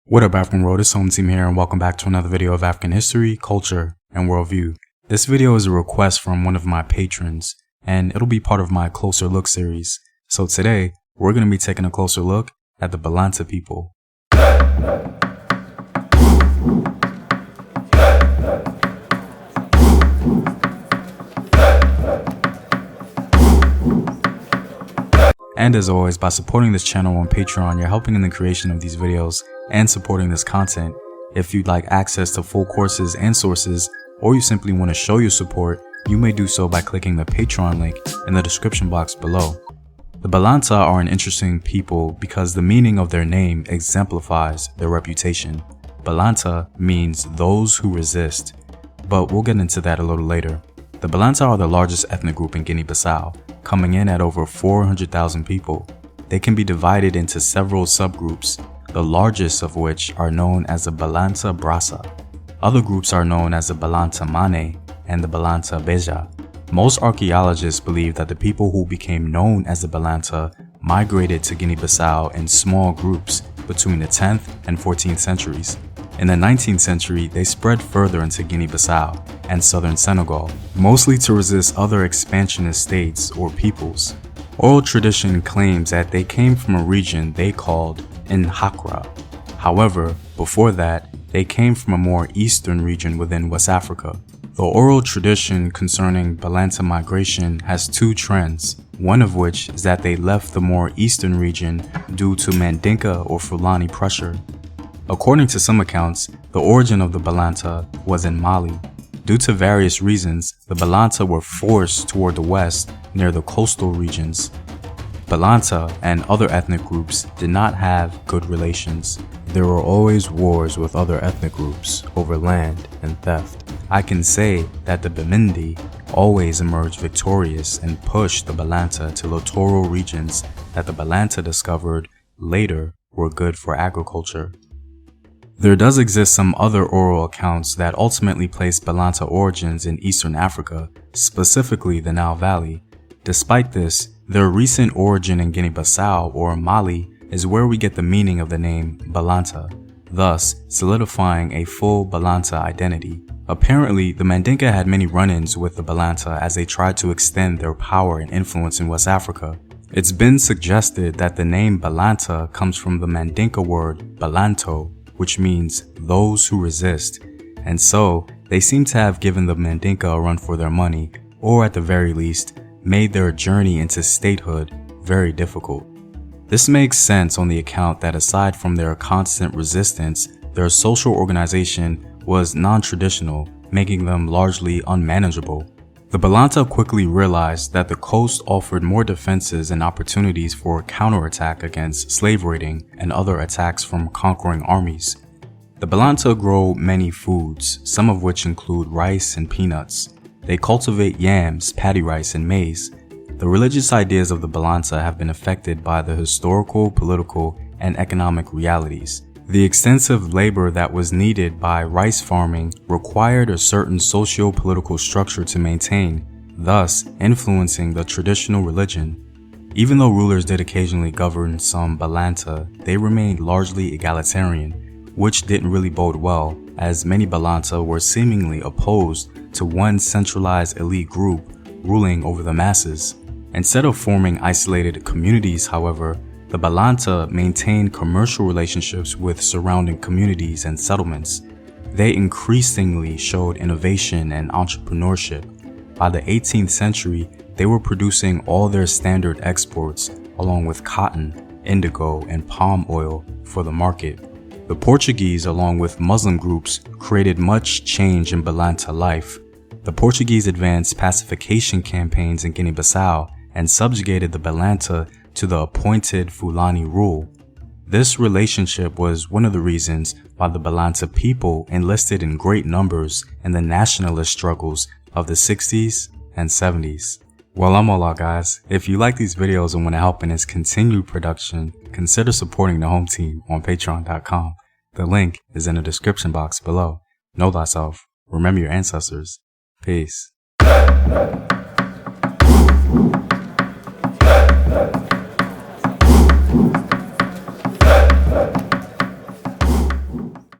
What up, African world? It's Home Team here, and welcome back to another video of African history, culture, and worldview. This video is a request from one of my patrons, and it'll be part of my Closer Look series. So today, we're going to be taking a closer look at the Balanta people. And as always, by supporting this channel on Patreon, you're helping in the creation of these videos and supporting this content. If you'd like access to full courses and sources, or you simply want to show your support, you may do so by clicking the Patreon link in the description box below. The Balanta are an interesting people because the meaning of their name exemplifies their reputation. Balanta means those who resist, but we'll get into that a little later. The Balanta are the largest ethnic group in Guinea-Bissau, coming in at over 400,000 people. They can be divided into several subgroups, the largest of which are known as the Balanta Brasa. Other groups are known as the Balanta Mane and the Balanta Beja. Most archaeologists believe that the people who became known as the Balanta migrated to Guinea-Bissau in small groups between the 10th and 14th centuries. In the 19th century, they spread further into Guinea-Bissau and southern Senegal, mostly to resist other expansionist states or peoples. Oral tradition claims that they came from a region they called Nhakra. However, before that, they came from a more eastern region within West Africa. The oral tradition concerning Balanta migration has two trends, one of which is that they left the more eastern region due to Mandinka or Fulani pressure. According to some accounts, the origin of the Balanta was in Mali. Due to various reasons, the Balanta were forced toward the west near the coastal regions. Balanta and other ethnic groups did not have good relations. There were always wars with other ethnic groups over land and theft. I can say that the Bimindi always emerged victorious and pushed the Balanta to littoral regions that the Balanta discovered later were good for agriculture. There does exist some other oral accounts that ultimately place Balanta origins in Eastern Africa, specifically the Nile Valley. Despite this, their recent origin in Guinea-Bissau or Mali is where we get the meaning of the name Balanta, thus solidifying a full Balanta identity. Apparently, the Mandinka had many run-ins with the Balanta as they tried to extend their power and influence in West Africa. It's been suggested that the name Balanta comes from the Mandinka word Balanto, which means those who resist, and so they seem to have given the Mandinka a run for their money, or at the very least, made their journey into statehood very difficult. This makes sense on the account that aside from their constant resistance, their social organization was non-traditional, making them largely unmanageable. The Balanta quickly realized that the coast offered more defenses and opportunities for counterattack against slave raiding and other attacks from conquering armies. The Balanta grow many foods, some of which include rice and peanuts. They cultivate yams, paddy rice, and maize. The religious ideas of the Balanta have been affected by the historical, political, and economic realities. The extensive labor that was needed by rice farming required a certain socio-political structure to maintain, thus influencing the traditional religion. Even though rulers did occasionally govern some Balanta, they remained largely egalitarian, which didn't really bode well, as many Balanta were seemingly opposed to one centralized elite group ruling over the masses. Instead of forming isolated communities, however, the Balanta maintained commercial relationships with surrounding communities and settlements. They increasingly showed innovation and entrepreneurship. By the 18th century, they were producing all their standard exports, along with cotton, indigo, and palm oil for the market. The Portuguese, along with Muslim groups, created much change in Balanta life. The Portuguese advanced pacification campaigns in Guinea-Bissau and subjugated the Balanta to the appointed Fulani rule. This relationship was one of the reasons why the Balanta people enlisted in great numbers in the nationalist struggles of the 60s and 70s. Well, I'm all out, guys. If you like these videos and want to help in its continued production, consider supporting the home team on patreon.com. The link is in the description box below. Know thyself. Remember your ancestors. Peace.